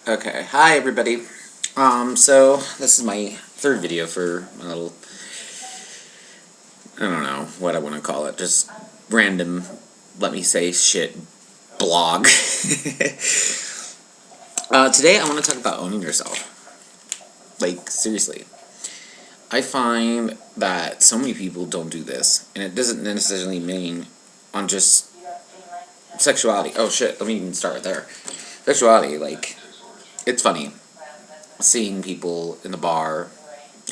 Okay, hi everybody. So this is my third video for my little, I don't know what I want to call it, just random, let me say shit, blog. Today I want to talk about owning yourself. Like, seriously. I find that so many people don't do this, and it doesn't necessarily mean on just sexuality. Oh shit, let me even start right there. Sexuality, like, it's funny seeing people in the bar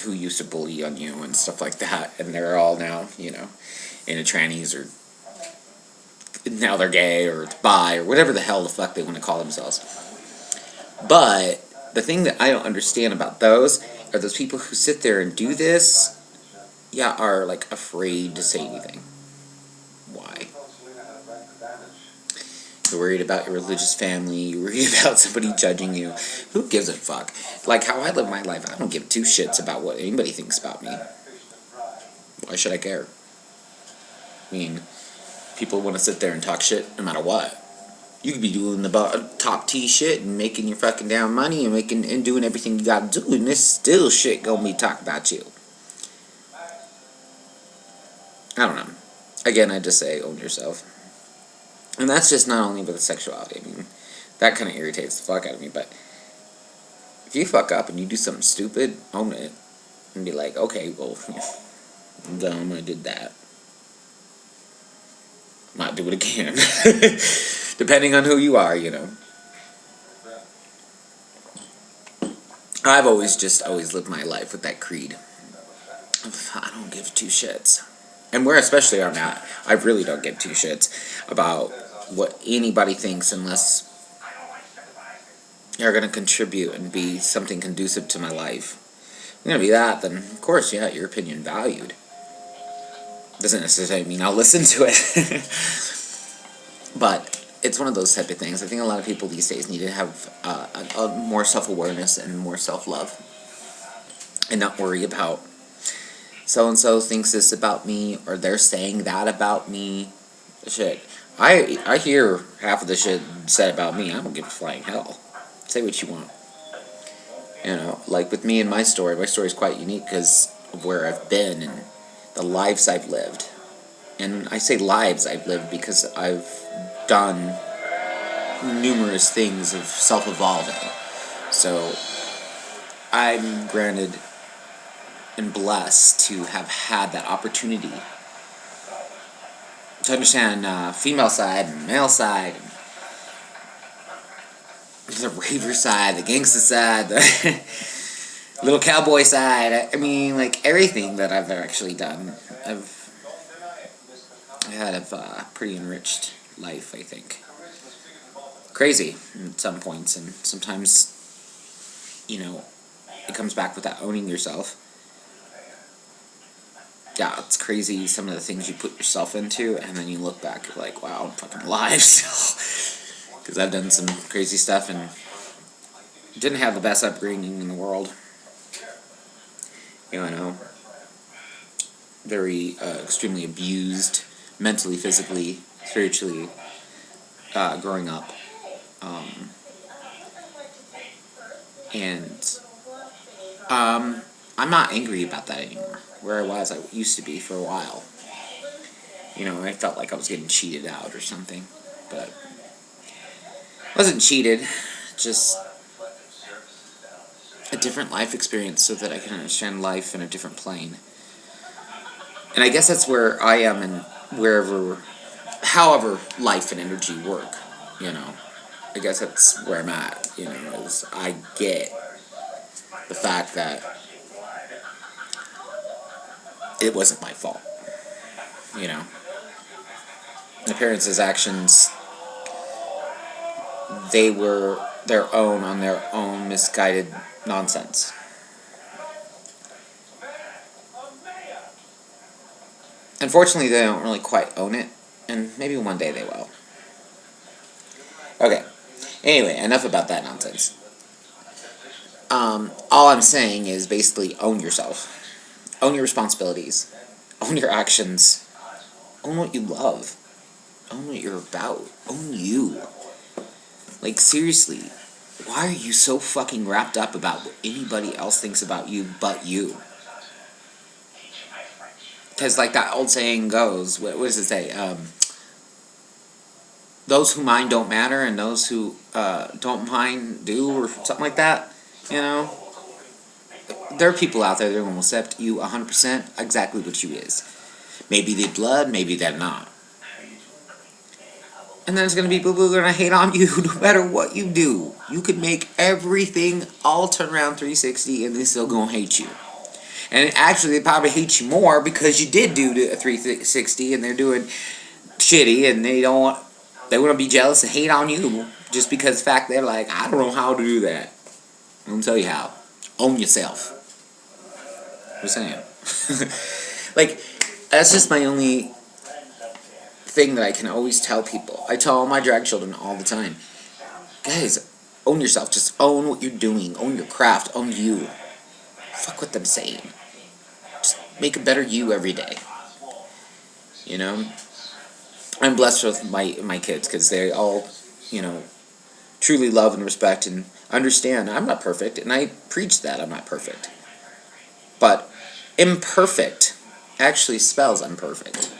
who used to bully on you and stuff like that, and they're all now, into trannies, or now they're gay or bi or whatever the hell the fuck they want to call themselves. But the thing that I don't understand about those are those people who sit there and do this, are like afraid to say anything. Why? You're worried about your religious family, you're worried about somebody judging you. Who gives a fuck? Like how I live my life, I don't give two shits about what anybody thinks about me. Why should I care? I mean, people want to sit there and talk shit no matter what. You could be doing the top T shit and making your fucking damn money and doing everything you gotta do, and this still shit gonna be talking about you. I don't know. Again, I just say own yourself. And that's just not only with sexuality. I mean, that kind of irritates the fuck out of me, but if you fuck up and you do something stupid, own it. And be like, okay, well, I'm dumb, I did that. Not do it again. Depending on who you are, I've always lived my life with that creed. I don't give two shits. And where especially I'm at, I really don't give two shits about what anybody thinks unless you're going to contribute and be something conducive to my life. If you're going to be that, then of course, your opinion valued. Doesn't necessarily mean I'll listen to it. But it's one of those type of things. I think a lot of people these days need to have a more self-awareness and more self-love. And not worry about so-and-so thinks this about me, or they're saying that about me. Shit. I hear half of the shit said about me. I don't give a flying hell. Say what you want. Like with me and my story's quite unique because of where I've been and the lives I've lived. And I say lives I've lived because I've done numerous things of self-evolving. So I'm granted and blessed to have had that opportunity to understand female side and male side, and the raver side, the gangsta side, the little cowboy side. I mean, like everything that I've actually done, I've had a pretty enriched life, I think. Crazy at some points, and sometimes, it comes back with that owning yourself. Yeah, it's crazy some of the things you put yourself into, and then you look back, you're like, wow, I'm fucking alive still. Because I've done some crazy stuff and didn't have the best upbringing in the world. Very extremely abused, mentally, physically, spiritually, growing up. I'm not angry about that anymore. Where I used to be for a while. I felt like I was getting cheated out or something. But I wasn't cheated, just a different life experience so that I can understand life in a different plane. And I guess that's where I am, and however life and energy work, I guess that's where I'm at, is I get the fact that it wasn't my fault, My parents' actions, they were their own on their own misguided nonsense. Unfortunately, they don't really quite own it, and maybe one day they will. Okay. Anyway, enough about that nonsense. All I'm saying is basically own yourself. Own your responsibilities. Own your actions. Own what you love. Own what you're about. Own you. Like, seriously. why are you so fucking wrapped up about what anybody else thinks about you but you? Because like that old saying goes, what does it say? Those who mind don't matter, and those who don't mind do, or something like that. You know? There are people out there that will accept you 100% exactly what you is. Maybe they're blood, maybe they're not. And then there's going to be people who are going to hate on you no matter what you do. You could make everything all turn around 360 and they're still going to hate you. And actually, they probably hate you more because you did do a 360 and they're doing shitty and they want to be jealous and hate on you just because the fact they're like, I don't know how to do that. I'm going to tell you how. Own yourself. Just saying. Like, that's just my only thing that I can always tell people. I tell all my drag children all the time, guys, own yourself. Just own what you're doing. Own your craft. Own you. Fuck what them saying. Just make a better you every day. You know? I'm blessed with my kids because they all, you know, truly love and respect and understand I'm not perfect, and I preach that I'm not perfect. But imperfect actually spells imperfect.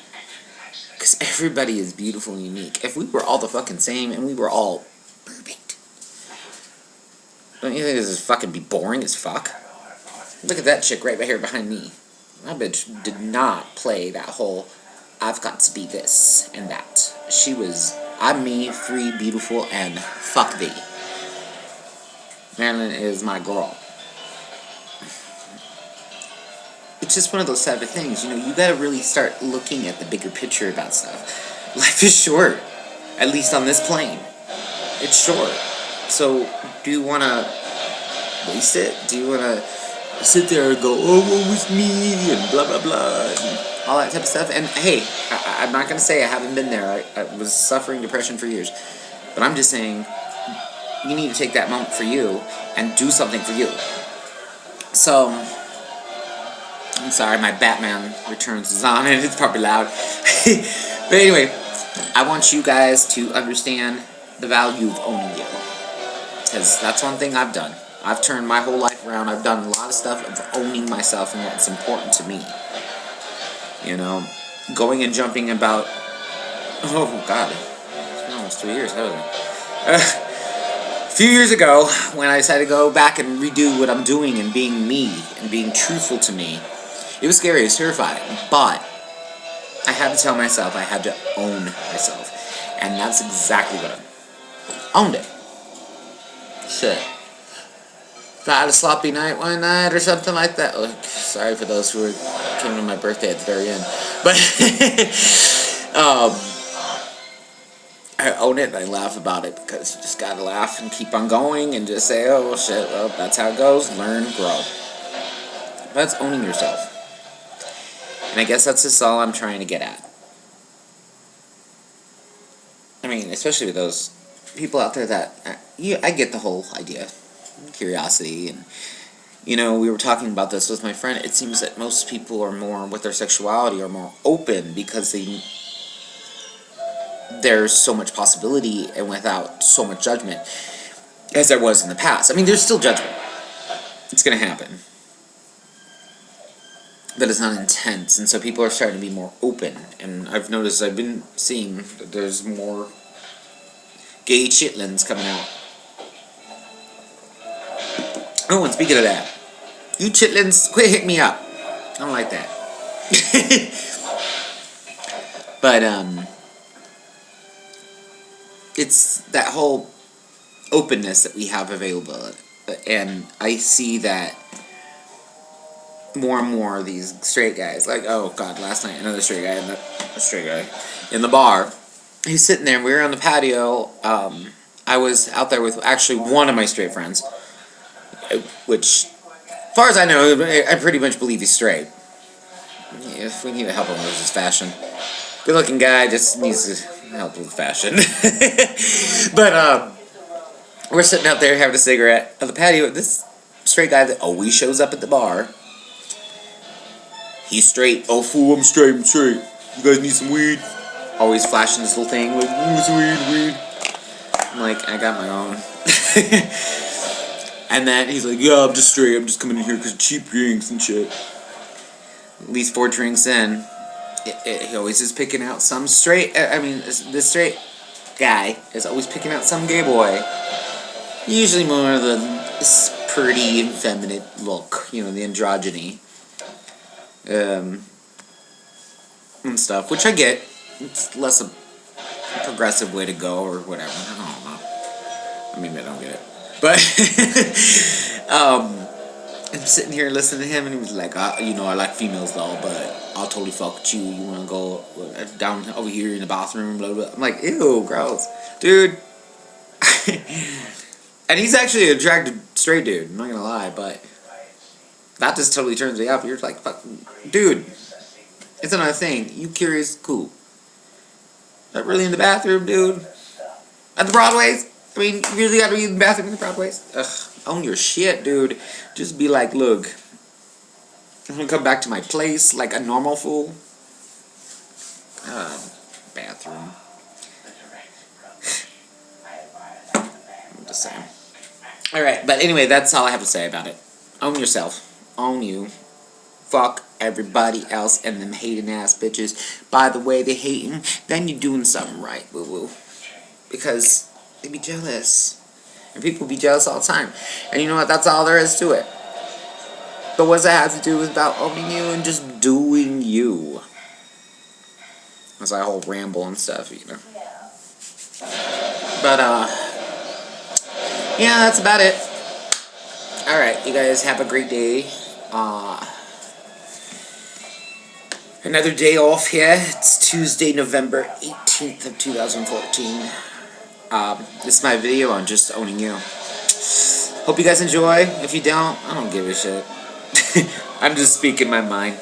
Because everybody is beautiful and unique. If we were all the fucking same and we were all perfect, don't you think this would fucking be boring as fuck? Look at that chick right here behind me. That bitch did not play that whole, I've got to be this and that. She was, I'm me, free, beautiful, and fuck thee. Marilyn is my girl. It's just one of those type of things, you know, you gotta really start looking at the bigger picture about stuff. Life is short, at least on this plane. It's short. So, do you wanna waste it? Do you wanna sit there and go, oh, woe is me, and blah, blah, blah, and all that type of stuff? And hey, I'm not gonna say I haven't been there. I was suffering depression for years. But I'm just saying, you need to take that moment for you and do something for you. So, I'm sorry, my Batman Returns is on and it's probably loud. But anyway, I want you guys to understand the value of owning you. Because that's one thing I've done. I've turned my whole life around. I've done a lot of stuff of owning myself and what's important to me. You know, going and jumping about, oh God, it's been almost 3 years, hasn't it? A few years ago, when I decided to go back and redo what I'm doing and being me and being truthful to me, it was scary, it was terrifying, but I had to tell myself I had to own myself, and that's exactly what I owned it. Shit. If I had a sloppy night one night or something like that, oh, sorry for those who came to my birthday at the very end, but I own it and I laugh about it because you just gotta laugh and keep on going and just say, oh, well, shit, well, that's how it goes, learn, grow. That's owning yourself. And I guess that's just all I'm trying to get at. I mean, especially with those people out there that, I get the whole idea, curiosity, and, you know, we were talking about this with my friend. It seems that most people are more, with their sexuality, are more open because there's so much possibility and without so much judgment as there was in the past. I mean, there's still judgment. It's going to happen. But it's not intense, and so people are starting to be more open. And I've noticed, I've been seeing that there's more gay chitlins coming out. Oh, and speaking of that, you chitlins, quit hitting me up. I don't like that. But, it's that whole openness that we have available. And I see that more and more of these straight guys, like, oh God, last night another straight guy in the bar. He's sitting there and we were on the patio. I was out there with actually one of my straight friends, which, as far as I know, I pretty much believe he's straight. If we need to help him with his fashion. Good looking guy, just needs to help with fashion. But we're sitting out there having a cigarette on the patio. This straight guy that always shows up at the bar, he's straight. Oh fool, I'm straight. You guys need some weed? Always flashing this little thing like, some weed. I'm like, I got my own. And then he's like, yeah, I'm just straight. I'm just coming in here because cheap drinks and shit. At least 4 drinks in, he always is picking out some straight. This straight guy is always picking out some gay boy. Usually more of the pretty, effeminate look, you know, the androgyny. And stuff, which I get. It's less a progressive way to go or whatever. I don't know. I mean, I don't get it. But, I'm sitting here listening to him, and he was like, you know, I like females though, but I'll totally fuck with you. You want to go down over here in the bathroom, blah, blah, blah. I'm like, ew, gross. Dude. And he's actually an attractive straight dude, I'm not gonna lie, but that just totally turns me up. You're like, fuck, dude. It's another thing. You curious? Cool. Not really in the bathroom, dude. At the Broadways? I mean, you really gotta be in the bathroom in the Broadways? Ugh, own your shit, dude. Just be like, look, I'm gonna come back to my place like a normal fool. Bathroom. I'm just saying. Alright, but anyway, that's all I have to say about it. Own yourself. Own you. Fuck everybody else and them hating ass bitches. By the way, they hating, then you're doing something right, boo boo. Because they be jealous. And people be jealous all the time. And you know what? That's all there is to it. But what does that have to do with about owning you and just doing you? That's my whole ramble and stuff, you know. But, yeah, that's about it. Alright, you guys have a great day. Another day off here. It's Tuesday, November 18th of 2014. This is my video on just owning you. Hope you guys enjoy. If you don't, I don't give a shit. I'm just speaking my mind.